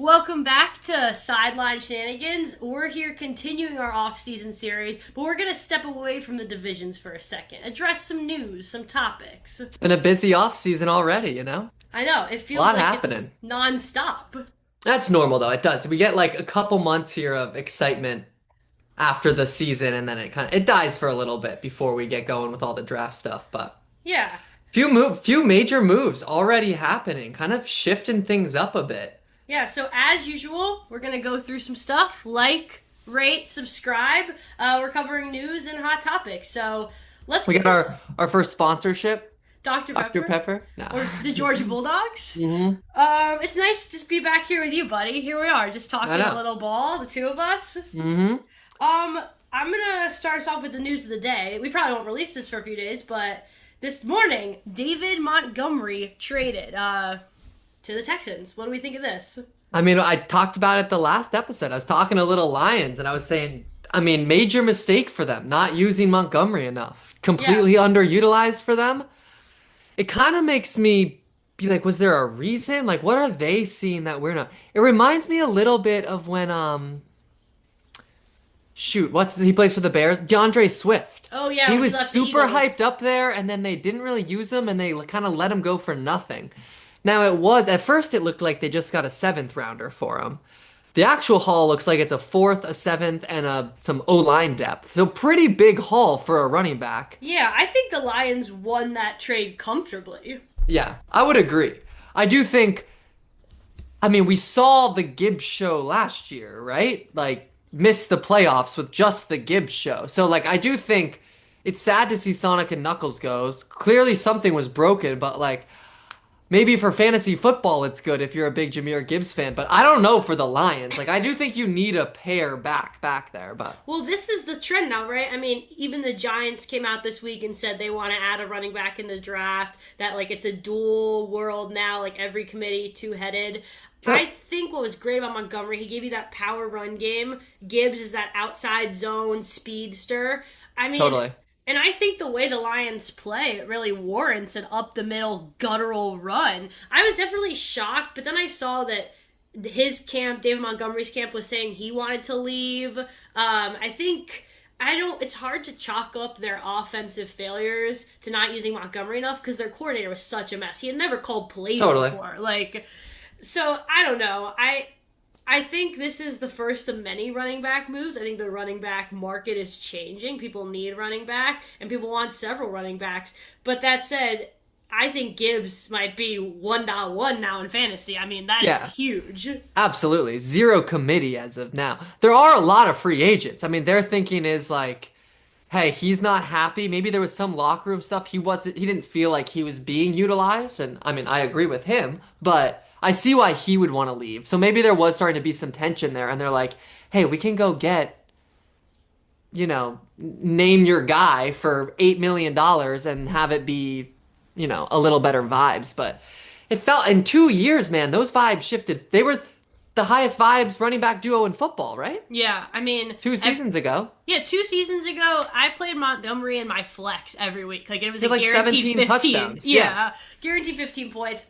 Welcome back to Sideline Shenanigans. We're here continuing our off-season series, but we're going to step away from the divisions for a second, address some news, some topics. It's been a busy off-season already, you know? I know, it A feels lot like happening. it's non-stop. That's normal though, it does. We get like a couple months here of excitement after the season and then it dies for a little bit before we get going with all the draft stuff, but Yeah. few major moves already happening, kind of shifting things up a bit. Yeah, so as usual, we're going to go through some stuff, like, rate, subscribe. We're covering news and hot topics, so let's We get got this. our first sponsorship, Dr. Dr. Pepper. Pepper. No. Or the Georgia Bulldogs. hmm It's nice to just be back here with you, buddy. Here we are, just talking I know. a little ball, the two of us. hmm I'm gonna start us off with the news of the day. We probably won't release this for a few days, but this morning, David Montgomery traded to the Texans. What do we think of this? I mean, I talked about it the last episode. I was talking to Little Lions and I was saying, I mean, major mistake for them, not using Montgomery enough. Yeah. Completely underutilized for them. It kind of makes me be like, was there a reason? Like, what are they seeing that we're not? It reminds me a little bit of when, shoot, he plays for the Bears? DeAndre Swift. Oh yeah, He when he was left the super Eagles. hyped up there, and then they didn't really use him, and they kind of let him go for nothing. Now, at first, it looked like they just got a seventh rounder for him. The actual haul looks like it's a fourth, a seventh, and some O-line depth. So pretty big haul for a running back. Yeah, I think the Lions won that trade comfortably. Yeah, I would agree. I do think, I mean, we saw the Gibbs show last year, right? Like, missed the playoffs with just the Gibbs show. So, like, I do think it's sad to see Sonic and Knuckles goes. Clearly something was broken, but, like, maybe for fantasy football it's good if you're a big Jahmyr Gibbs fan, but I don't know for the Lions. Like, I do think you need a pair back there, but Well, this is the trend now, right? I mean, even the Giants came out this week and said they want to add a running back in the draft, that, like, it's a dual world now, like, every committee two-headed. Sure. I think what was great about Montgomery, he gave you that power run game. Gibbs is that outside zone speedster. I mean, totally. and I think the way the Lions play, it really warrants an up-the-middle guttural run. I was definitely shocked, but then I saw that his camp, David Montgomery's camp, was saying he wanted to leave. It's hard to chalk up their offensive failures to not using Montgomery enough because their coordinator was such a mess. He had never called plays Totally. before. So I don't know. I think this is the first of many running back moves. I think the running back market is changing. People need running back, and people want several running backs. But that said, I think Gibbs might be 1.1 now in fantasy. I mean, that Yeah. is huge. Absolutely. Zero committee as of now. There are a lot of free agents. I mean, their thinking is like, hey, he's not happy. Maybe there was some locker room stuff. He didn't feel like he was being utilized. And I mean, I agree with him, but I see why he would want to leave. So maybe there was starting to be some tension there. And they're like, hey, we can go get, name your guy for $8 million and have it be, a little better vibes. But it felt in 2 years, man, those vibes shifted. They were the highest vibes running back duo in football, right? Yeah, I mean... 2 seasons ago. Yeah, 2 seasons ago, I played Montgomery in my flex every week. Like, it was He a had, like, guaranteed 17 15. touchdowns. Yeah, Yeah. guaranteed 15 points.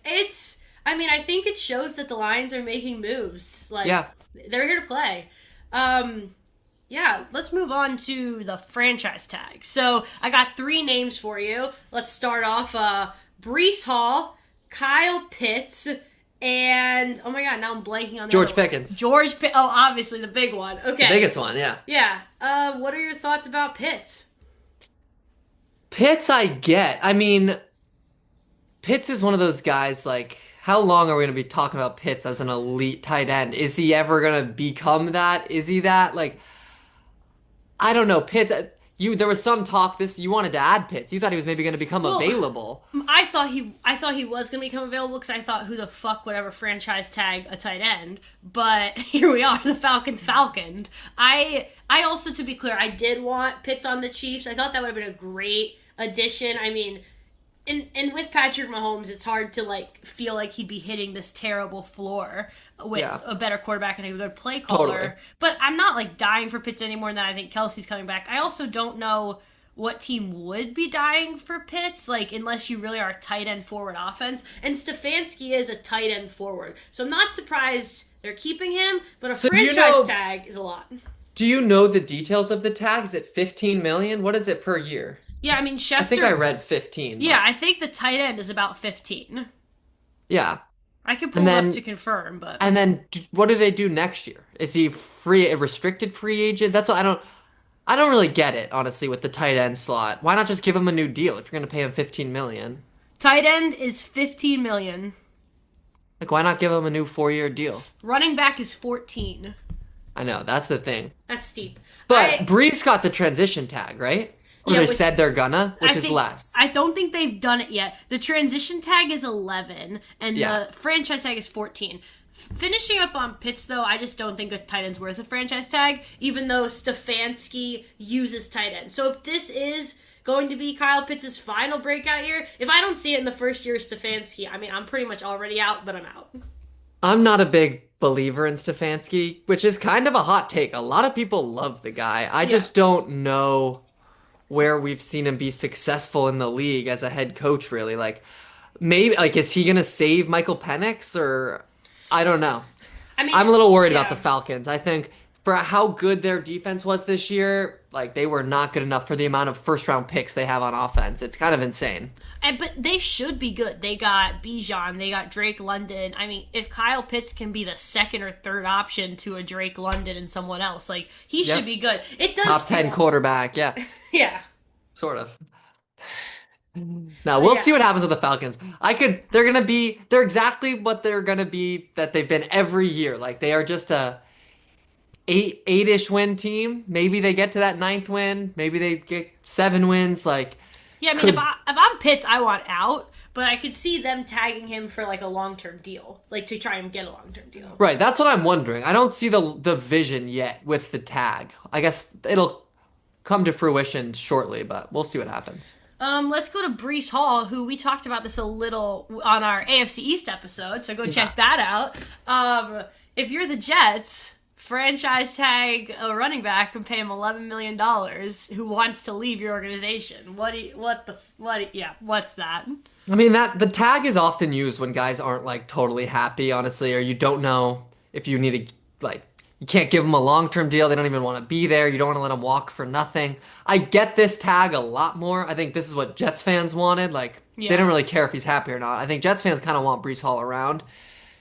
I think it shows that the Lions are making moves. Like, Yeah. they're here to play. Yeah, let's move on to the franchise tag. So, I got 3 names for you. Let's start off, Breece Hall, Kyle Pitts, and, oh my god, now I'm blanking on the George other one. Pickens. Oh, obviously, the big one. Okay. The biggest one, yeah. Yeah. What are your thoughts about Pitts? Pitts, I get. I mean, Pitts is one of those guys, like, how long are we going to be talking about Pitts as an elite tight end? Is he ever going to become that? Is he that? Like, I don't know. Pitts, there was some talk you wanted to add Pitts. You thought he was maybe going to become Well, available. I thought he was going to become available because I thought, who the fuck would ever franchise tag a tight end? But here we are, the Falcons falconed. I also, to be clear, I did want Pitts on the Chiefs. I thought that would have been a great addition. I mean, and with Patrick Mahomes, it's hard to feel like he'd be hitting this terrible floor with a better quarterback and a good play caller. Totally. But I'm not dying for Pitts anymore than I think Kelsey's coming back. I also don't know what team would be dying for Pitts, like, unless you really are a tight end forward offense. And Stefanski is a tight end forward. So I'm not surprised they're keeping him, but a franchise tag is a lot. Do you know the details of the tag? Is it 15 million? What is it per year? Yeah, I mean, Schefter... I think I read 15. Yeah, I think the tight end is about 15. Yeah. I can pull it up to confirm, but... And then what do they do next year? Is he a restricted free agent? That's what I don't really get it, honestly, with the tight end slot. Why not just give him a new deal if you're going to pay him 15 million? Tight end is 15 million. Like, why not give him a new 4-year deal? Running back is 14. I know, that's the thing. That's steep. But Brees got the transition tag, right? Or they said they're gonna, which is less. I don't think they've done it yet. The transition tag is 11, and the franchise tag is 14. Finishing up on Pitts, though, I just don't think a tight end's worth a franchise tag, even though Stefanski uses tight end. So if this is going to be Kyle Pitts' final breakout year, if I don't see it in the first year of Stefanski, I mean, I'm pretty much already out, but I'm out. I'm not a big believer in Stefanski, which is kind of a hot take. A lot of people love the guy. I just don't know where we've seen him be successful in the league as a head coach, really. Like, maybe, like, is he going to save Michael Penix, or I don't know. I mean, I'm a little worried about the Falcons. I think for how good their defense was this year, like, they were not good enough for the amount of first-round picks they have on offense. It's kind of insane. But they should be good. They got Bijan. They got Drake London. I mean, if Kyle Pitts can be the second or third option to a Drake London and someone else, like, he should be good. It does Top 10 quarterback, yeah. Yeah. Sort of. Now, we'll see what happens with the Falcons. They're exactly what they're going to be that they've been every year. Like, they are just a eight-ish win team. Maybe they get to that 9th win. Maybe they get 7 wins. Like, yeah, I mean, if I'm Pitts, I want out, but I could see them tagging him for, like, a long-term deal, like, to try and get a long-term deal. Right, that's what I'm wondering. I don't see the vision yet with the tag. I guess it'll come to fruition shortly, but we'll see what happens. Let's go to Breece Hall, who we talked about this a little on our AFC East episode, so go check that out. If you're the Jets, franchise tag a running back and pay him $11 million who wants to leave your organization. What's that? I mean, the tag is often used when guys aren't, like, totally happy, honestly, or you don't know if you need to, like, you can't give them a long-term deal. They don't even want to be there. You don't want to let them walk for nothing. I get this tag a lot more. I think this is what Jets fans wanted. Like, they don't really care if he's happy or not. I think Jets fans kind of want Breece Hall around.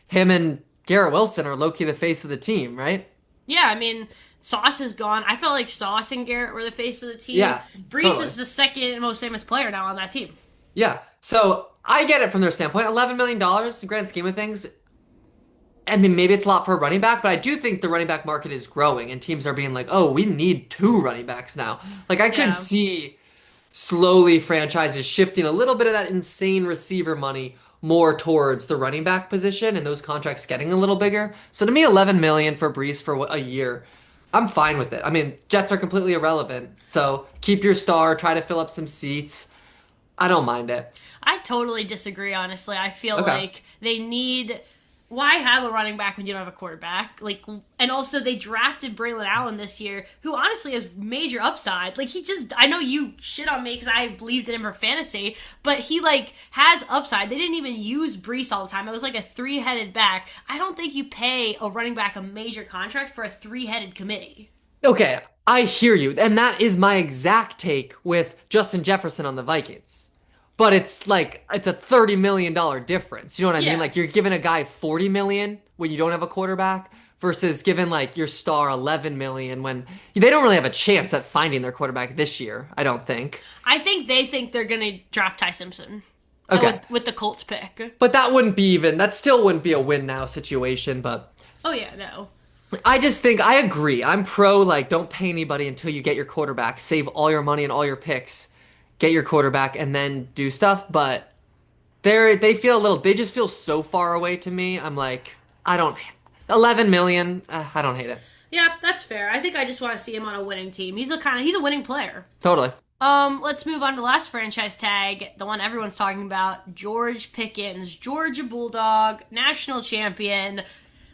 Him and Garrett Wilson are low-key the face of the team, right? Yeah, I mean, Sauce is gone. I felt like Sauce and Garrett were the face of the team. Yeah, Breece is the second most famous player now on that team. Yeah, so I get it from their standpoint. $11 million in the grand scheme of things. I mean, maybe it's a lot for a running back, but I do think the running back market is growing, and teams are being like, oh, we need 2 running backs now. Like, I could see slowly franchises shifting a little bit of that insane receiver money more towards the running back position, and those contracts getting a little bigger. So to me, $11 million for Breece for a year, I'm fine with it. I mean, Jets are completely irrelevant, so keep your star, try to fill up some seats. I don't mind it. I totally disagree, honestly. I feel like they need... Why have a running back when you don't have a quarterback? Like, and also they drafted Braylon Allen this year, who honestly has major upside. Like, I know you shit on me because I believed in him for fantasy, but he, like, has upside. They didn't even use Breece all the time. It was like a 3-headed back. I don't think you pay a running back a major contract for a 3-headed committee. Okay, I hear you. And that is my exact take with Justin Jefferson on the Vikings. But it's like, it's a $30 million difference. You know what I mean? Like, you're giving a guy $40 million when you don't have a quarterback versus giving, like, your star $11 million when they don't really have a chance at finding their quarterback this year, I don't think. I think they think they're going to draft Ty Simpson. Okay. With the Colts pick. But that still wouldn't be a win now situation, but. Oh, yeah, no. I just think, I agree. I'm pro, like, don't pay anybody until you get your quarterback. Save all your money and all your picks. Get your quarterback and then do stuff, but they just feel so far away to me. I'm like, 11 million, I don't hate it. Yeah, that's fair. I think I just want to see him on a winning team. He's a winning player. Totally. Let's move on to the last franchise tag, the one everyone's talking about, George Pickens, Georgia Bulldog, national champion,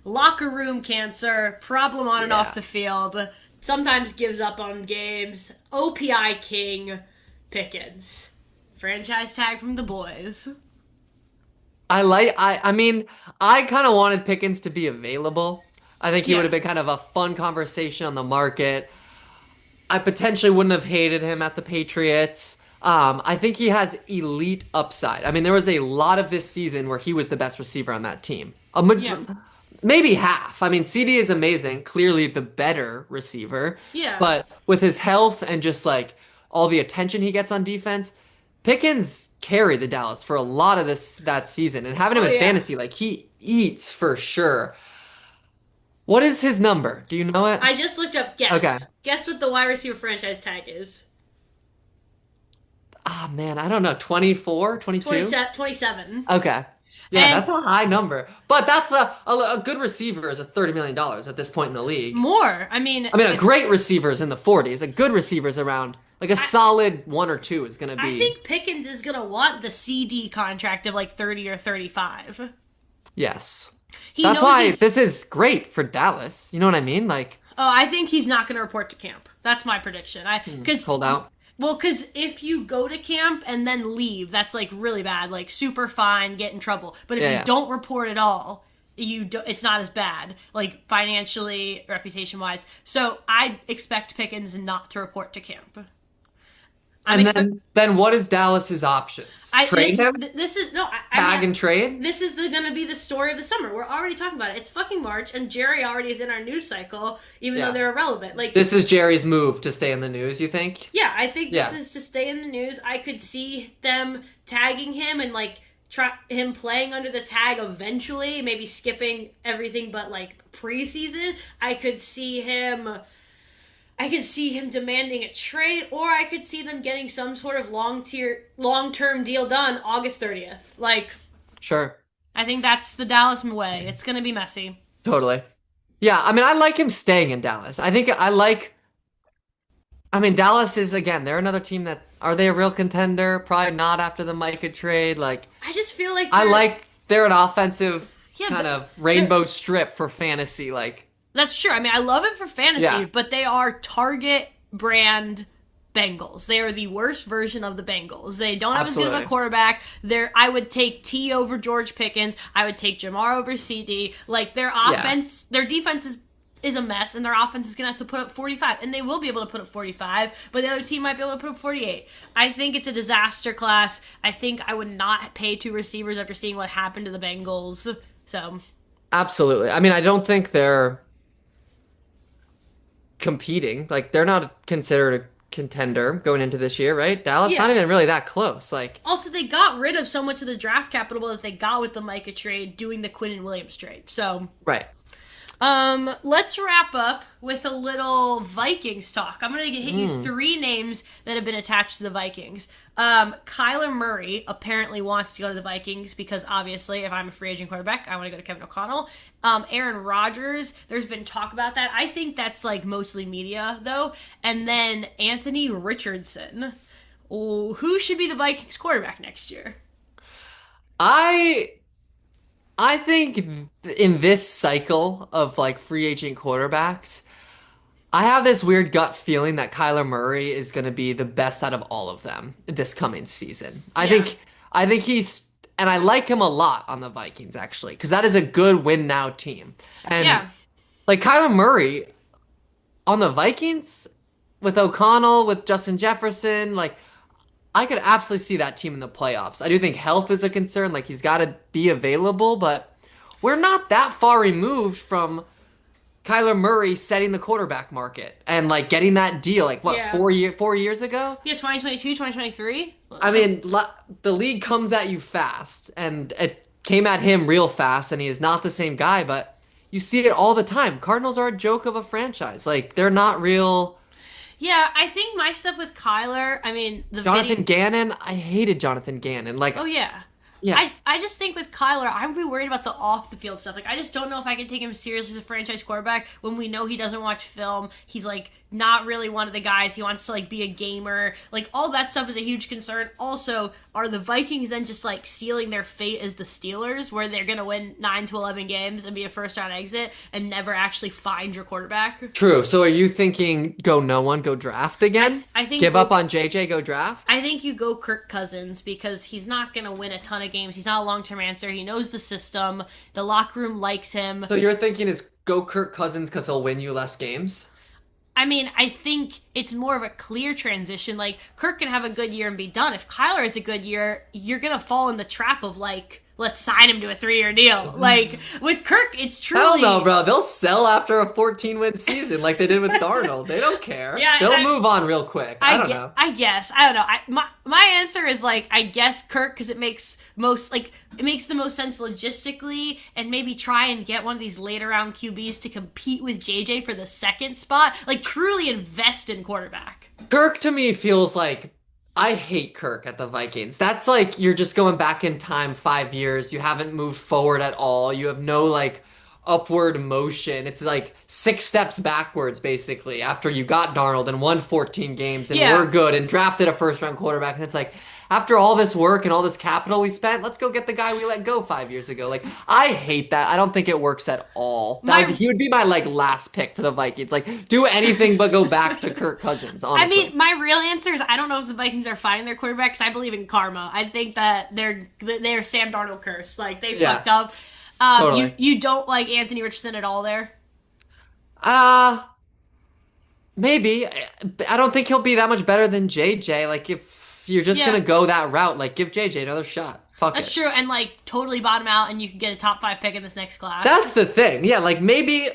locker room cancer, problem on and off the field. sometimes gives up on games. OPI King Pickens. Franchise tag from the boys. I mean, I kind of wanted Pickens to be available. I think he would Yeah. have been kind of a fun conversation on the market. I potentially wouldn't have hated him at the Patriots. I think he has elite upside. I mean, there was a lot of this season where he was the best receiver on that team. Yeah. Maybe half. I mean, CD is amazing, clearly the better receiver. Yeah. But with his health and just like all the attention he gets on defense, Pickens carried the Dallas for a lot of that season. And having him Oh, in yeah. fantasy, like he eats for sure. What is his number? Do you know it? I just looked up Okay. guess. Guess what the wide receiver franchise tag is. Ah, man, I don't know. 24, 22? 27. 27. Okay. Yeah, And that's a high number. But that's a good receiver is a $30 million at this point in the league. more. I mean, a great receiver is in the 40s. A good receiver is around, like a solid one or two is going to I be. think Pickens is going to want the CD contract of like 30 or 35. Yes. He That's knows why he's- this is great for Dallas. You know what I mean? Like, Oh, I think he's not going to report to camp. That's my prediction. Because hold out. Well, because if you go to camp and then leave, that's like really bad, like super fine, get in trouble. But if Yeah, you yeah. don't report at all, it's not as bad, like financially, reputation wise. So I expect Pickens not to report to camp. I'm And expect- then what is Dallas's options? Trade this, him? This is no. Tag and trade? This is going to be the story of the summer. We're already talking about it. It's fucking March, and Jerry already is in our news cycle, even Yeah. though they're irrelevant. Like This is Jerry's move to stay in the news, you think? yeah, I think this Yeah. is to stay in the news. I could see them tagging him and like try him playing under the tag eventually, maybe skipping everything but like preseason. I could see him demanding a trade, or I could see them getting some sort of long-term deal done August 30th. Like, Sure. I think that's the Dallas way. It's going to be messy. Totally. Yeah, I mean, I like him staying in Dallas. I mean, Dallas is, again, they're another team that, are they a real contender? Probably not after the Micah trade. Like, I just feel like they're an offensive Yeah, kind but of rainbow strip for fantasy. Like, that's true. I mean, I love it for fantasy, Yeah. but they are Target brand Bengals. They are the worst version of the Bengals. They don't have as good of a Absolutely. quarterback. I would take T over George Pickens. I would take Jamar over CD. Like their offense, their defense is a mess, and their offense is going to have to put up 45, and they will be able to put up 45, but the other team might be able to put up 48. I think it's a disaster class. I think I would not pay two receivers after seeing what happened to the Bengals. So, absolutely. I mean, I don't think they're competing. Like, they're not considered a contender going into this year, right? Dallas, Yeah. not even really that close. Like, also, they got rid of so much of the draft capital that they got with the Micah trade doing the Quinn and Williams trade. So, right. let's wrap up with a little Vikings talk. I'm going to hit you three names that have been attached to the Vikings. Kyler Murray apparently wants to go to the Vikings because obviously if I'm a free agent quarterback, I want to go to Kevin O'Connell. Aaron Rodgers, there's been talk about that. I think that's like mostly media though. And then Anthony Richardson. Oh, who should be the Vikings quarterback next year? I think in this cycle of like free agent quarterbacks, I have this weird gut feeling that Kyler Murray is going to be the best out of all of them this coming season. Yeah. I think he's and I like him a lot on the Vikings actually because that is a good win now team. And Yeah. like Kyler Murray on the Vikings with O'Connell, with Justin Jefferson, like I could absolutely see that team in the playoffs. I do think health is a concern. Like he's got to be available, but we're not that far removed from Kyler Murray setting the quarterback market and like getting that deal. Like what Yeah. 4 years ago? Yeah, 2022, 2023. I mean, the league comes at you fast, and it came at him real fast, and he is not the same guy. But you see it all the time. Cardinals are a joke of a franchise. Like they're not real. Yeah, I think my stuff with Kyler, I mean, the Jonathan video... Gannon, I hated Jonathan Gannon. Like, Oh, yeah. yeah, I just think with Kyler, I'm be worried about the off-the-field stuff. Like, I just don't know if I can take him seriously as a franchise quarterback when we know he doesn't watch film. He's, like, not really one of the guys. He wants to like be a gamer. Like all that stuff is a huge concern. Also, are the Vikings then just like sealing their fate as the Steelers, where they're gonna win 9 to 11 games and be a first round exit and never actually find your quarterback? True. So are you thinking go no one, go draft again? I think give up on JJ, go draft? I think you go Kirk Cousins because he's not going to win a ton of games. He's not a long-term answer. He knows the system. The locker room likes him. So you're thinking is go Kirk Cousins because he'll win you less games? I mean, I think it's more of a clear transition. Like, Kirk can have a good year and be done. If Kyler has a good year, you're going to fall in the trap of, like, let's sign him to a 3-year deal. Like, with Kirk, it's truly... Hell no, bro. They'll sell after a 14-win season like they did with Darnold. They don't care. Yeah, They'll move on real quick. I don't know. I guess. I don't know. My answer is, like, I guess Kirk, because it makes the most sense logistically, and maybe try and get one of these later round QBs to compete with JJ for the second spot. Like, truly invest in quarterback. Kirk, to me, feels like... I hate Kirk at the Vikings. That's like you're just going back in time 5 years. You haven't moved forward at all. You have no like upward motion. It's like 6 steps backwards basically after you got Darnold and won 14 games and we're good and drafted a first round quarterback. And it's like after all this work and all this capital we spent, let's go get the guy we let go 5 years ago. Like I hate that. I don't think it works at all. He would be my like last pick for the Vikings. Like do anything but go back to Kirk Cousins, honestly. I mean, my real answer is I don't know if the Vikings are finding their quarterback because I believe in karma. I think that they're Sam Darnold cursed. Like they fucked up. Totally. You don't like Anthony Richardson at all there? Maybe. I don't think he'll be that much better than JJ. Like if you're just gonna go that route, like give JJ another shot. That's true, and like totally bottom out, and you can get a top 5 pick in this next class. That's the thing. Yeah, like maybe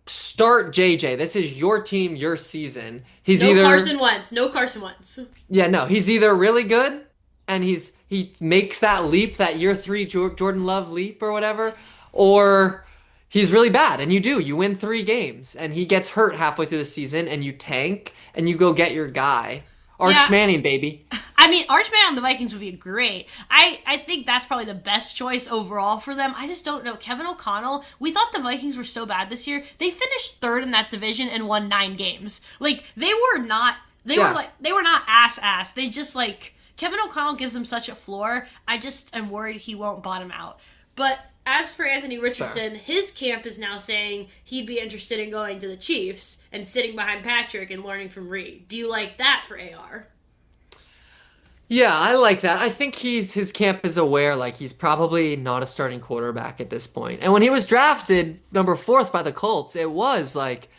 start JJ. This is your team, your season. No Carson Wentz. Yeah, no. He's either really good and he makes that leap, that year 3 Jordan Love leap or whatever, or he's really bad and you win 3 games and he gets hurt halfway through the season and you tank and you go get your guy. Arch Manning, baby. I mean, Arch Manning on the Vikings would be great. I think that's probably the best choice overall for them. I just don't know. Kevin O'Connell, we thought the Vikings were so bad this year. They finished 3rd in that division and won 9 games. Like, they were not ass. They just, like, Kevin O'Connell gives them such a floor. I just am worried he won't bottom out. But as for Anthony Richardson, his camp is now saying he'd be interested in going to the Chiefs and sitting behind Patrick and learning from Reed. Do you like that for AR? Yeah, I like that. I think his camp is aware like he's probably not a starting quarterback at this point. And when he was drafted number 4th by the Colts, it was like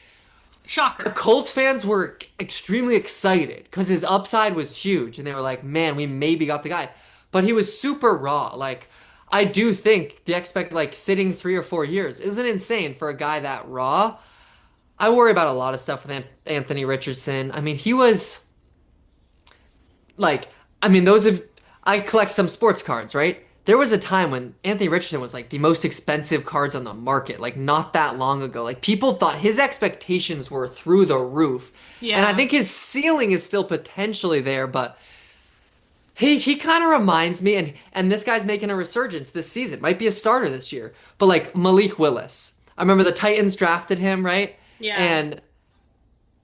shocker. The Colts fans were extremely excited because his upside was huge and they were like, "Man, we maybe got the guy." But he was super raw. Like I do think like sitting 3 or 4 years isn't insane for a guy that raw. I worry about a lot of stuff with Anthony Richardson. I mean, he was like, I collect some sports cards, right? There was a time when Anthony Richardson was like the most expensive cards on the market, like not that long ago. Like people thought his expectations were through the roof. Yeah. And I think his ceiling is still potentially there, but he kind of reminds me, and this guy's making a resurgence this season. Might be a starter this year. But like Malik Willis. I remember the Titans drafted him, right? Yeah. And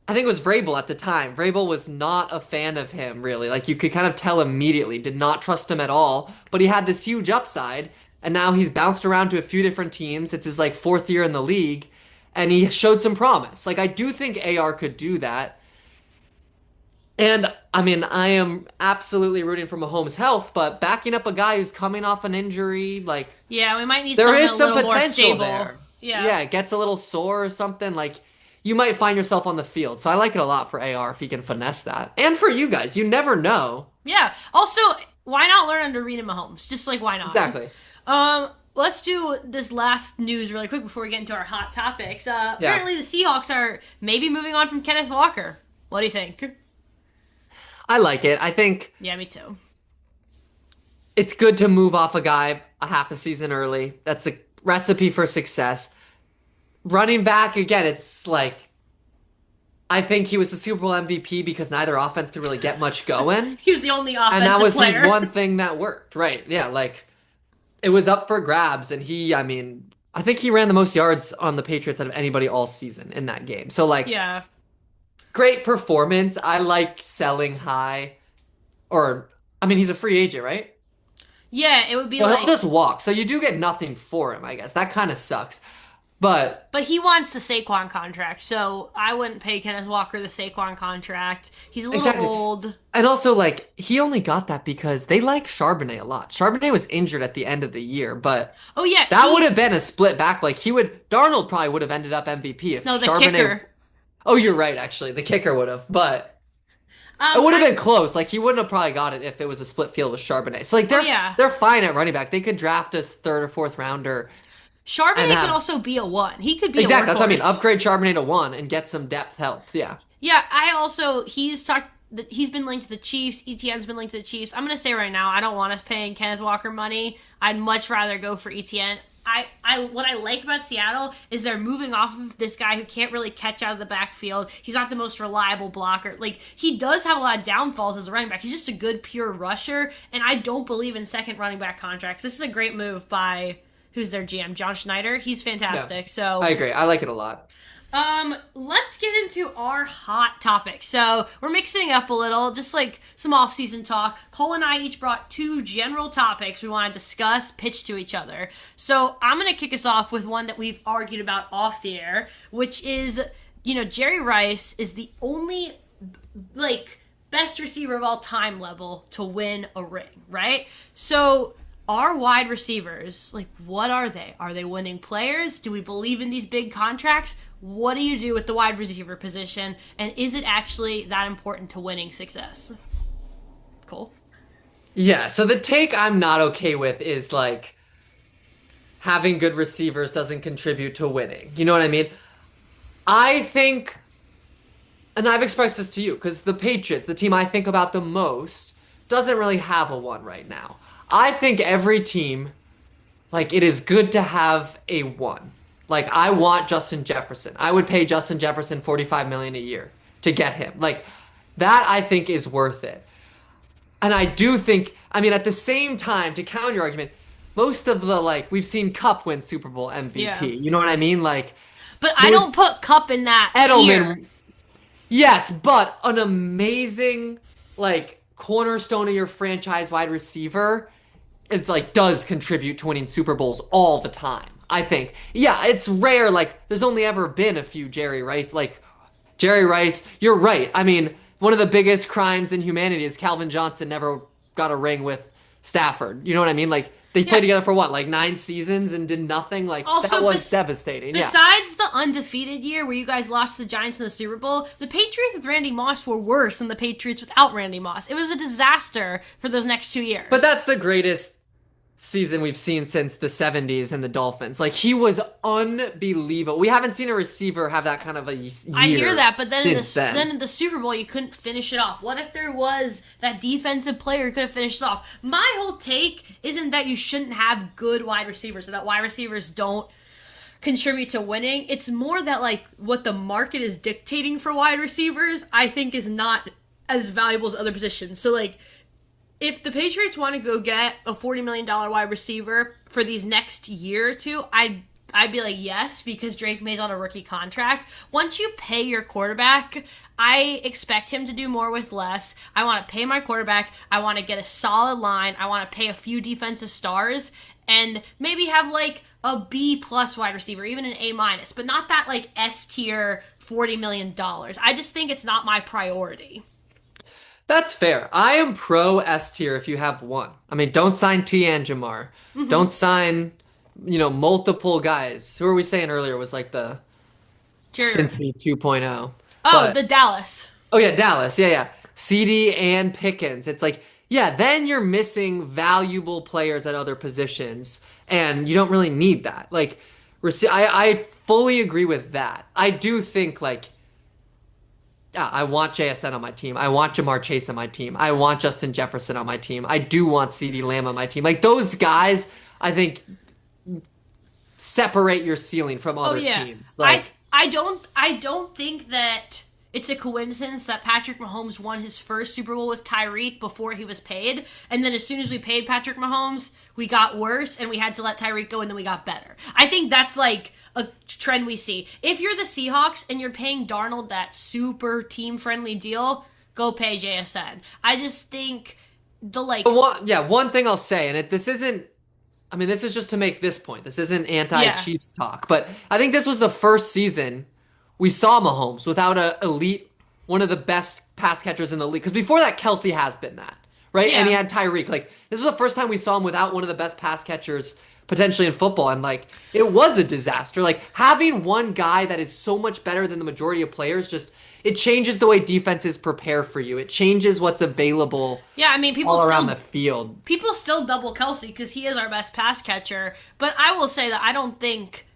I think it was Vrabel at the time. Vrabel was not a fan of him, really. Like, you could kind of tell immediately. Did not trust him at all. But he had this huge upside. And now he's bounced around to a few different teams. It's his, like, 4th year in the league. And he showed some promise. Like, I do think AR could do that. And, I mean, I am absolutely rooting for Mahomes' health, but backing up a guy who's coming off an injury, like... Yeah, we might need someone a little more stable. There. Yeah, it gets a little sore or something, like... You might find yourself on the field. So I like it a lot for AR if he can finesse that. And for you guys, you never know. Yeah. Also, why not learn under Reed and Mahomes? Just like, why not? Exactly. Let's do this last news really quick before we get into our hot topics. Apparently the Seahawks are maybe moving on from Kenneth Walker. What do you think? I like it. I think... Yeah, me too. It's good to move off a guy a half a season early. That's a recipe for success. Running back, again, it's like, I think he was the Super Bowl MVP because neither offense could really get much going. He was the only offensive player. And that was the one thing that worked, right? Yeah, like, it was up for grabs, and I think he ran the most yards on the Patriots out of anybody all season in that game. So, like, yeah. great performance. I like selling high, or I mean, he's a free agent, right? Yeah, it would be So he'll like, just walk. So you do get nothing for him, I guess. That kind of sucks. But but he wants the Saquon contract, so I wouldn't pay Kenneth Walker the Saquon contract. He's a little exactly. old. And also, like, he only got that because they like Charbonnet a lot. Charbonnet was injured at the end of the year, but Oh yeah, that would have been a split back. Like, Darnold probably would have ended up MVP if no, the Charbonnet. kicker. Oh, you're right, actually. The kicker would have, but it Um, would have I, been close. Like, he wouldn't have probably got it if it was a split field with Charbonnet. So, like, oh they're yeah, they're fine at running back. They could draft a third or fourth rounder and Charbonnet can have also be a one. He could be a exactly. That's what I mean. workhorse. Upgrade Charbonnet to one and get some depth help. Yeah. Yeah, I also he's been linked to the Chiefs. ETN's been linked to the Chiefs. I'm gonna say right now, I don't want us paying Kenneth Walker money. I'd much rather go for ETN. What I like about Seattle is they're moving off of this guy who can't really catch out of the backfield. He's not the most reliable blocker. Like, he does have a lot of downfalls as a running back. He's just a good pure rusher, and I don't believe in second running back contracts. This is a great move by who's their GM, John Schneider. He's fantastic. Yeah. So I agree. I like it a lot. Let's get into our hot topic. So we're mixing it up a little, just like some off-season talk. Cole and I each brought two general topics we want to discuss, pitch to each other. So I'm going to kick us off with one that we've argued about off the air, which is, Jerry Rice is the only, best receiver of all time level to win a ring, right? So our wide receivers, what are they? Are they winning players? Do we believe in these big contracts? What do you do with the wide receiver position? And is it actually that important to winning success? Cool. Yeah. So the take I'm not okay with is like having good receivers doesn't contribute to winning. You know what I mean? I think, and I've expressed this to you, because the Patriots, the team I think about the most, doesn't really have a one right now. I think every team, it is good to have a one. Like, I want Justin Jefferson. I would pay Justin Jefferson $45 million a year to get him. Like, that I think is worth it. And I do think, I mean, at the same time, to counter your argument, most of the, we've seen Cup win Super Bowl MVP. Yeah. You know what I mean? But I don't put Cup in that Edelman. tier. Yes, but an amazing, cornerstone of your franchise wide receiver is, does contribute to winning Super Bowls all the time. I think. Yeah, it's rare. There's only ever been a few Jerry Rice. Jerry Rice, you're right. I mean, one of the biggest crimes in humanity is Calvin Johnson never got a ring with Stafford. You know what I mean? They played together for what, 9 seasons and did nothing? Also, that was devastating. Besides the undefeated year where you guys lost to the Giants in the Super Bowl, the Patriots with Randy Moss were worse than the Patriots without Randy Moss. It was a disaster for those next 2 years. But that's the greatest season we've seen since the 70s and the Dolphins. He was unbelievable. We haven't seen a receiver have that kind of a year. I hear that, but then in the Super Bowl you couldn't finish it off. What if there was that defensive player who could have finished it off? My whole take isn't that you shouldn't have good wide receivers, or that wide receivers don't contribute to winning. It's more that what the market is dictating for wide receivers, I think, is not as valuable as other positions. So if the Patriots want to go get a $40 million wide receiver for these next year or two, I'd be like, yes, because Drake May's on a rookie contract. Once you pay your quarterback, I expect him to do more with less. I want to pay my quarterback. I want to get a solid line. I want to pay a few defensive stars and maybe have a B plus wide receiver, even an A minus, but not that S tier $40 million. I just think it's not my priority. That's fair. I am pro S tier if you have one. I mean, don't sign T and Jamar. Mm-hmm. Don't sign, multiple guys. Who were we saying earlier was the Cincy 2.0? The Dallas. Oh, yeah, Dallas. Yeah. CD and Pickens. It's then you're missing valuable players at other positions, and you don't really need that. I fully agree with that. I do think, yeah, I want JSN on my team. I want Jamar Chase on my team. I want Justin Jefferson on my team. I do want CeeDee Lamb on my team. Those guys, I think, separate your ceiling from other teams. I don't think that it's a coincidence that Patrick Mahomes won his first Super Bowl with Tyreek before he was paid. And then as soon as we paid Patrick Mahomes, we got worse and we had to let Tyreek go and then we got better. I think that's like a trend we see. If you're the Seahawks and you're paying Darnold that super team-friendly deal, go pay JSN. I just think the like... One thing I'll say, and this isn't... I mean, this is just to make this point. This isn't anti-Chiefs talk. But I think this was the first season we saw Mahomes without a elite, one of the best pass catchers in the league. Because before that, Kelsey has been that, right? Yeah. And he had Tyreek. Like, this was the first time we saw him without one of the best pass catchers potentially in football. And, like, it was a disaster. Like, having one guy that is so much better than the majority of players just... It changes the way defenses prepare for you. It changes what's available. Yeah, I mean, people all still, around the field. People still double Kelsey because he is our best pass catcher. But I will say that I don't think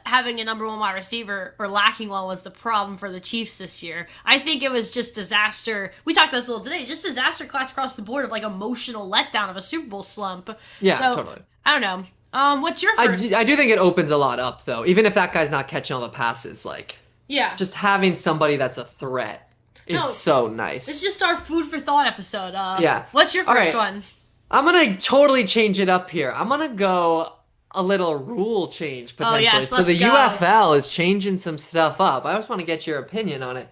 having a number one wide receiver or lacking one was the problem for the Chiefs this year. I think it was just disaster. We talked about this a little today. Just disaster class across the board of like emotional letdown of a Super Bowl slump. Yeah, so, totally. I don't know. What's your first? I do think it opens a lot up though. Even if that guy's not catching all the passes, like. Yeah. Just having somebody that's a threat is so nice. It's just our food for thought episode. Yeah. What's your first one? I'm going to totally change it up here. I'm going to go a little rule change potentially. Oh, yes, so the let's go. UFL is changing some stuff up. I just want to get your opinion on it.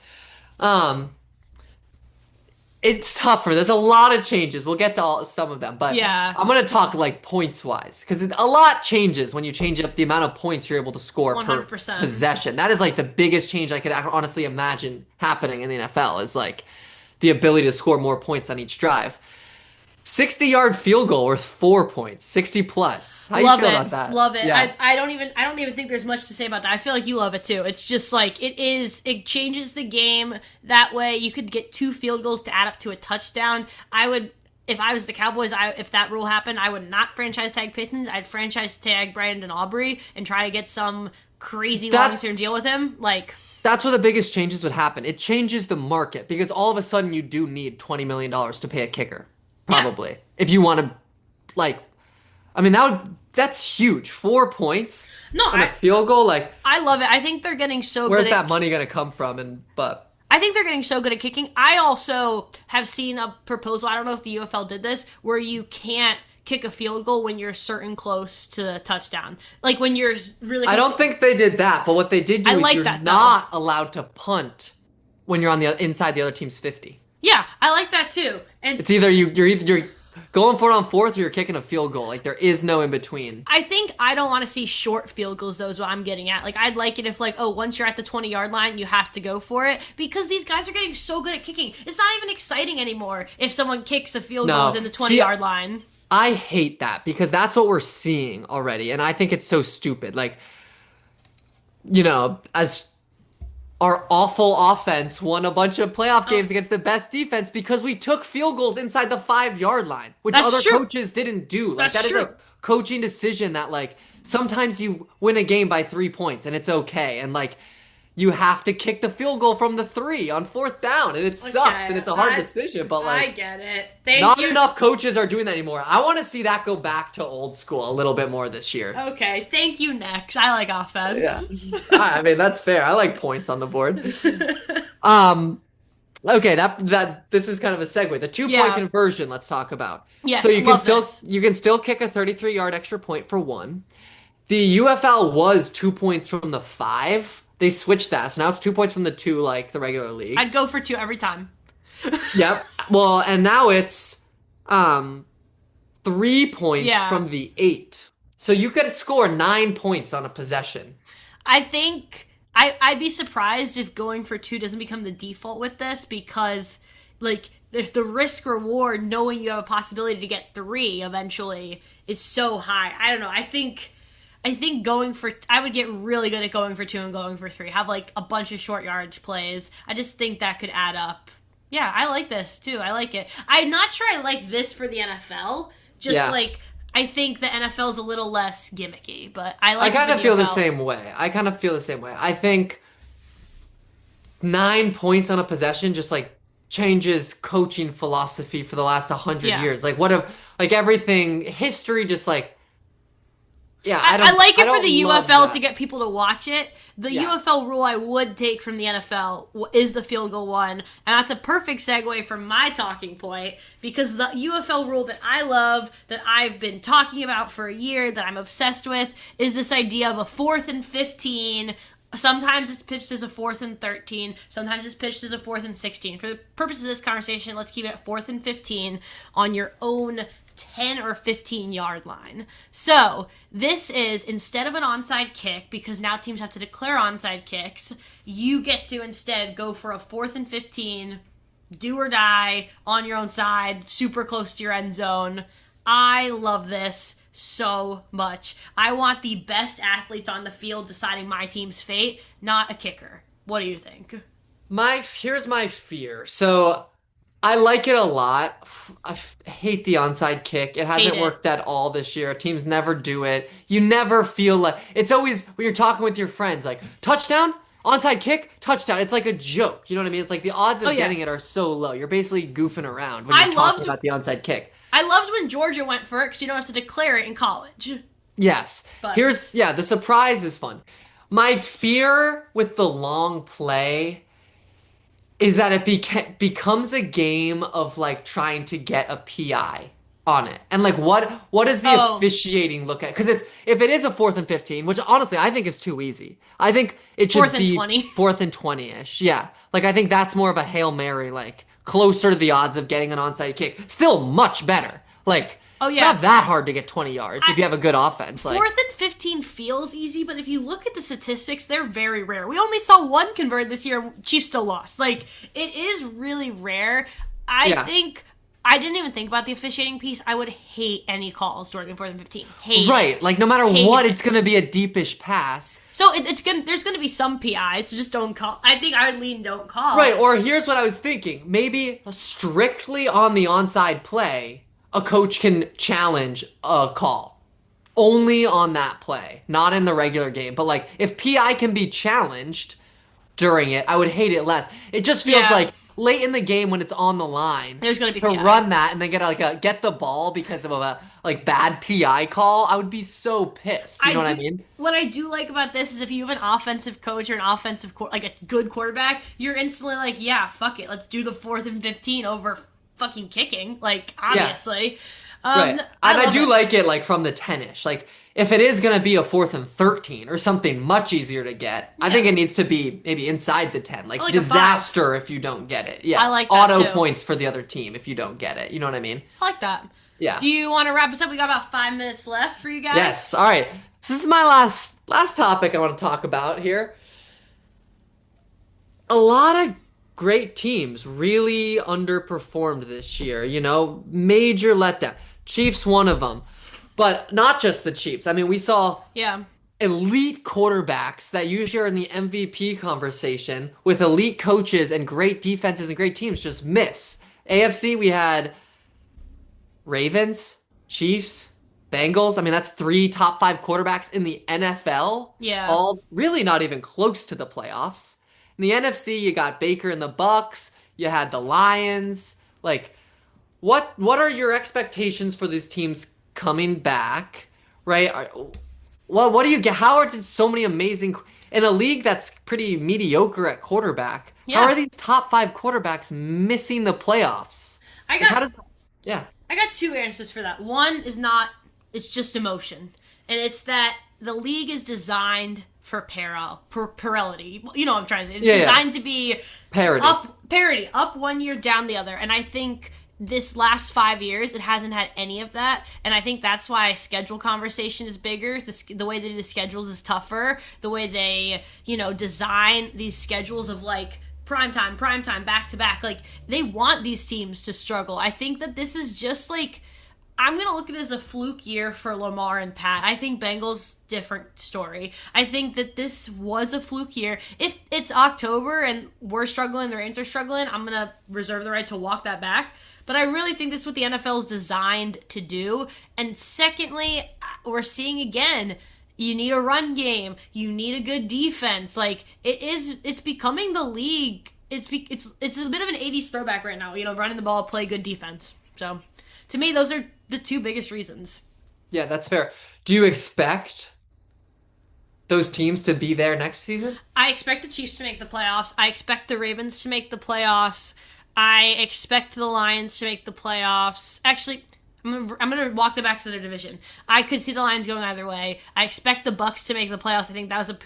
It's tougher. There's a lot of changes. We'll get to some of them, but yeah. I'm going to talk like points wise because a lot changes when you change up the amount of points you're able to score 100%. per possession. That is like the biggest change I could honestly imagine happening in the NFL is like the ability to score more points on each drive. 60-yard field goal worth 4 points, 60 plus. How you feel about that? Love it. Yeah. I don't even think there's much to say about that. I feel like you love it too. It's just like it changes the game. That way you could get 2 field goals to add up to a touchdown. If I was the Cowboys, if that rule happened, I would not franchise tag Pittman. I'd franchise tag Brandon Aubrey and try to get some crazy long-term deal with him. Like, that's where the biggest changes would happen. It changes the market because all of a sudden you do need $20 million to pay a kicker. Probably. Yeah. If you want to, like, I mean, that's huge. 4 points on a field goal. Like, I love it. I think they're getting so good. Where's that money going to come from? But I think they're getting so good at kicking. I also have seen a proposal, I don't know if the UFL did this, where you can't kick a field goal when you're certain close to the touchdown. Like when you're really close. I don't think they did that, but what they did do is you're not allowed to punt when you're on the inside the other team's 50. Yeah, I like that too. And it's either you're going for it on fourth or you're kicking a field goal. Like there is no in between. I think I don't want to see short field goals though is what I'm getting at. Like I'd like it if like, oh, once you're at the 20-yard line, you have to go for it because these guys are getting so good at kicking. It's not even exciting anymore if someone kicks a field goal within the 20-yard line. I hate that because that's what we're seeing already. And I think it's so stupid. Like, you know, as our awful offense won a bunch of playoff games against the best defense because we took field goals inside the 5-yard line, which other coaches didn't do. Like that is a coaching decision that like sometimes you win a game by 3 points and it's okay. And like you have to kick the field goal from the 3 on 4th down and it sucks and it's a hard decision, but like I get it. Not enough coaches are doing that anymore. I want to see that go back to old school a little bit more this year. Okay, thank you, next. I like offense. Yeah. I mean, that's fair. I like points on the board. Okay, that this is kind of a segue. The 2-point conversion, let's talk about. Yes, so you can still kick a 33-yard extra point for 1. The UFL was 2 points from the 5. They switched that, so now it's 2 points from the 2, like the regular league. I'd go for 2 every time. Yep. Well, and now it's 3 points from the 8. So you could score 9 points on a possession. I think I'd be surprised if going for 2 doesn't become the default with this because, like, there's the risk reward knowing you have a possibility to get 3 eventually is so high. I don't know. I think I would get really good at going for 2 and going for 3. Have like a bunch of short yards plays. I just think that could add up. Yeah, I like this too. I like it. I'm not sure I like this for the NFL. Like I think the NFL is a little less gimmicky, but I kind of feel the same way. I think 9 points on a possession just like changes coaching philosophy for the last 100 years. Like what if like everything history just like Yeah, I like I it for don't the love UFL that. to get people to watch it. The Yeah. UFL rule I would take from the NFL is the field goal one. And that's a perfect segue from my talking point, because the UFL rule that I love, that I've been talking about for a year, that I'm obsessed with, is this idea of a 4th and 15. Sometimes it's pitched as a 4th and 13. Sometimes it's pitched as a 4th and 16. For the purposes of this conversation, let's keep it at 4th and 15 on your own 10 or 15 yard line. So this is, instead of an onside kick, because now teams have to declare onside kicks, you get to instead go for a 4th and 15, do or die, on your own side, super close to your end zone. I love this so much. I want the best athletes on the field deciding my team's fate, not a kicker. What do you think? Here's my fear. So I like it a lot. Hate the onside kick. It hasn't Hate it. worked at all this year. Teams never do it. You never feel like it's always when you're talking with your friends, like touchdown, onside kick, touchdown. It's like a joke. You know what I mean? It's like the odds of getting it are so low. You're basically goofing around when you're talking about the onside kick. I loved when Georgia went for it because you don't have to declare it in college. Yes. But The surprise is fun. My fear with the long play is that it becomes a game of like trying to get a PI on it. And like what does the officiating look at? Because if it is a 4th and 15, which honestly I think is too easy. I think it should 4th and be 20. 4th and 20-ish. Yeah. Like I think that's more of a Hail Mary, like closer to the odds of getting an onside kick. Still much better. Like it's not that hard to get 20 yards if you have a good offense. 4th and 15 feels easy, but if you look at the statistics, they're very rare. We only saw one convert this year. Chiefs still lost. Like, it is really rare. I think I didn't even think about the officiating piece. I would hate any calls during the 4th and 15. Right. Like, no matter what, it's going to be a deepish pass. So there's going to be some PIs, so just don't call. I think I would lean don't call. Right. Or here's what I was thinking. Maybe strictly on the onside play, a coach can challenge a call. Only on that play, not in the regular game. But like, if PI can be challenged during it, I would hate it less. It just feels like late in the game when it's on the line, there's gonna be to PI. run that and then get the ball because of a like bad PI call. I would be so pissed. You know what I mean? What I do like about this is if you have an offensive coach or an offensive like a good quarterback, you're instantly like, yeah, fuck it, let's do the 4th and 15 over fucking kicking. Like obviously. Right. And I do like it like from the 10-ish. Like if it is going to be a 4th and 13 or something much easier to get, I think it needs to be maybe inside the 10. Like disaster if you don't get it. Yeah. I like that Auto too. Points for the other team if you don't get it. You know what I mean? I like that. Yeah. Do you want to wrap us up? We got about 5 minutes left for you guys. Yes. All right. This is my last topic I want to talk about here. A lot of great teams really underperformed this year. You know, major letdown. Chiefs, one of them. But not just the Chiefs. I mean, we saw elite quarterbacks that usually are in the MVP conversation with elite coaches and great defenses and great teams just miss. AFC, we had Ravens, Chiefs, Bengals. I mean, that's 3 top 5 quarterbacks in the NFL. Yeah. All really not even close to the playoffs. In the NFC, you got Baker and the Bucks. You had the Lions. Like, what are your expectations for these teams coming back? Right? What do you get? How are so many amazing in a league that's pretty mediocre at quarterback? Yeah. How are these top 5 quarterbacks missing the playoffs? I got 2 answers for that. One is it's just emotion. And it's that the league is designed for parity. You know what I'm trying to say. It's designed to be parity, up 1 year, down the other. And I think this last 5 years, it hasn't had any of that. And I think that's why schedule conversation is bigger. The way they do the schedules is tougher. The way they, design these schedules of like primetime, back to back. Like they want these teams to struggle. I think that this is just like, I'm going to look at it as a fluke year for Lamar and Pat. I think Bengals, different story. I think that this was a fluke year. If it's October and we're struggling, the Rams are struggling, I'm going to reserve the right to walk that back. But I really think this is what the NFL is designed to do. And secondly, we're seeing again, you need a run game. You need a good defense. Like it's becoming the league. It's a bit of an 80s throwback right now. Running the ball, play good defense. So to me, those are the 2 biggest reasons. Yeah, that's fair. Do you expect those teams to be there next season? I expect the Chiefs to make the playoffs. I expect the Ravens to make the playoffs. I expect the Lions to make the playoffs. Actually, I'm gonna walk them back to their division. I could see the Lions going either way. I expect the Bucks to make the playoffs. I think that was a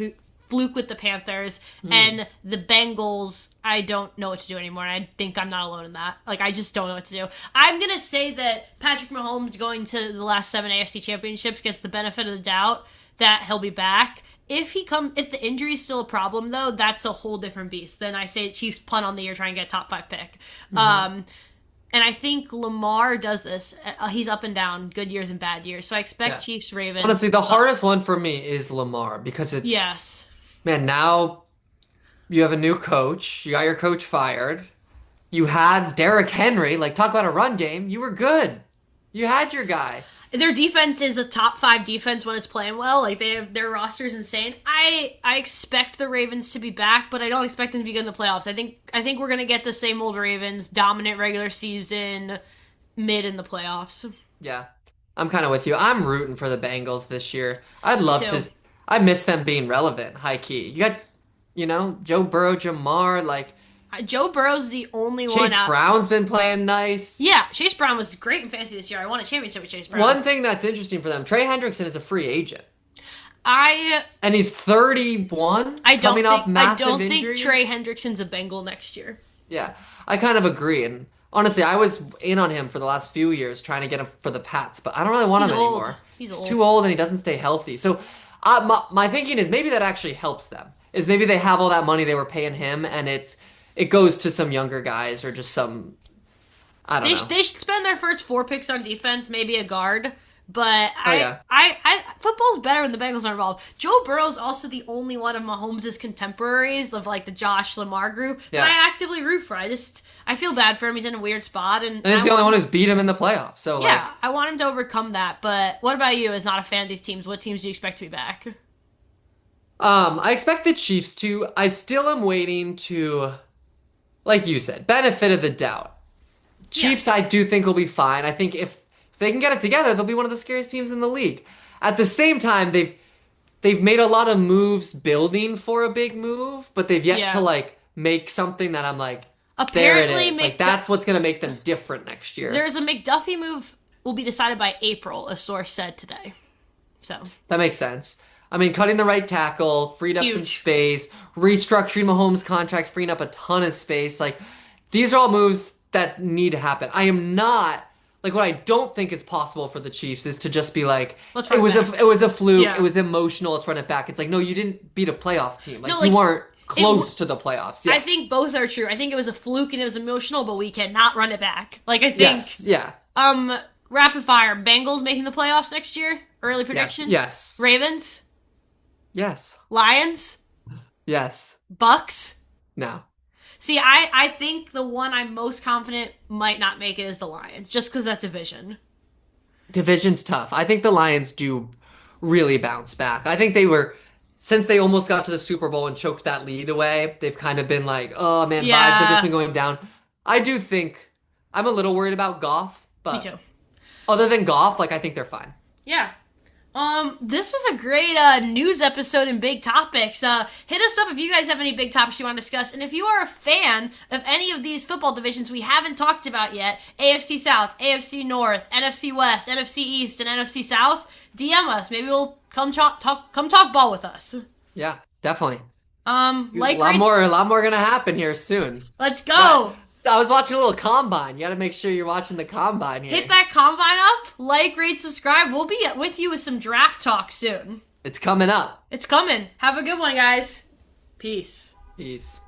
fluke with the Panthers. And the Bengals, I don't know what to do anymore. And I think I'm not alone in that. Like, I just don't know what to do. I'm gonna say that Patrick Mahomes going to the last 7 AFC championships gets the benefit of the doubt that he'll be back. If the injury is still a problem, though, that's a whole different beast. Then I say Chiefs punt on the year, try and get a top 5 pick. And I think Lamar does this. He's up and down, good years and bad years. So I expect Chiefs, Ravens. Honestly, the hardest one for me is Lamar because it's man, now you have a new coach. You got your coach fired. You had Derrick Henry. Like, talk about a run game. You were good. You had your guy. Their defense is a top 5 defense when it's playing well. Like, their roster is insane. I expect the Ravens to be back, but I don't expect them to be good in the playoffs. I think we're gonna get the same old Ravens, dominant regular season, mid in the playoffs. Yeah, I'm kind of with you. I'm rooting for the Bengals this year. I'd love to. I miss them being relevant, high key. You got, Joe Burrow, Jamar, like. Joe Burrow's the only one Chase Brown's been playing nice. Yeah, Chase Brown was great in fantasy this year. I won a championship with Chase Brown. One thing that's interesting for them, Trey Hendrickson is a free agent. And he's 31, coming off massive injury. I don't think Trey Hendrickson's a Bengal next year. Yeah, I kind of agree. And honestly, I was in on him for the last few years trying to get him for the Pats, but I don't really want him anymore. He's too old and he doesn't stay healthy. So my thinking is maybe that actually helps them. Is maybe they have all that money they were paying him and it goes to some younger guys or just some, I don't know. They should spend their first 4 picks on defense, maybe a guard. But I football's better when the Bengals are involved. Joe Burrow's also the only one of Mahomes' contemporaries of like the Josh Lamar group that I actively root for. I feel bad for him. He's in a weird spot, and he's the only one who's beat him in the playoffs. So I want him to overcome that. But what about you? As not a fan of these teams, what teams do you expect to be back? I expect the Chiefs to. I still am waiting to, like you said, benefit of the doubt. Chiefs, I do think will be fine. I think if they can get it together, they'll be one of the scariest teams in the league. At the same time, they've made a lot of moves building for a big move, but they've yet to like make something that I'm like, apparently there it is. Like that's what's gonna make them different next year. There's a McDuffie move will be decided by April, a source said today. So that makes sense. I mean, cutting the right tackle, freed up some space, restructuring Mahomes' contract, freeing up a ton of space. Like these are all moves that need to happen. I am not. Like, what I don't think is possible for the Chiefs is to just be like, it was a fluke, it was emotional, let's run it back. It's like, no, you didn't beat a playoff team. Like, you weren't close to the playoffs. Yeah. I think both are true. I think it was a fluke and it was emotional, but we cannot run it back. Like, I think... Rapid fire. Bengals making the playoffs next year? Early prediction? Yes. Ravens? Yes. Lions? Yes. Bucks? No. See, I think the one I'm most confident might not make it is the Lions, just because that division. Division's tough. I think the Lions do really bounce back. I think they were, since they almost got to the Super Bowl and choked that lead away, they've kind of been like, oh man, vibes have just been going down. I do think, I'm a little worried about Goff, but me too. Other than Goff, like I think they're fine. Yeah. This was a great news episode and big topics. Hit us up if you guys have any big topics you want to discuss. And if you are a fan of any of these football divisions we haven't talked about yet, AFC South, AFC North, NFC West, NFC East, and NFC South, DM us. Maybe we'll come talk ball with us. Yeah, definitely. A lot more gonna happen here soon. Let's go. I was watching a little combine. You got to make sure you're watching the combine here. Hit that combine up. Like, rate, subscribe. We'll be with you with some draft talk soon. It's coming up. It's coming. Have a good one, guys. Peace. Peace.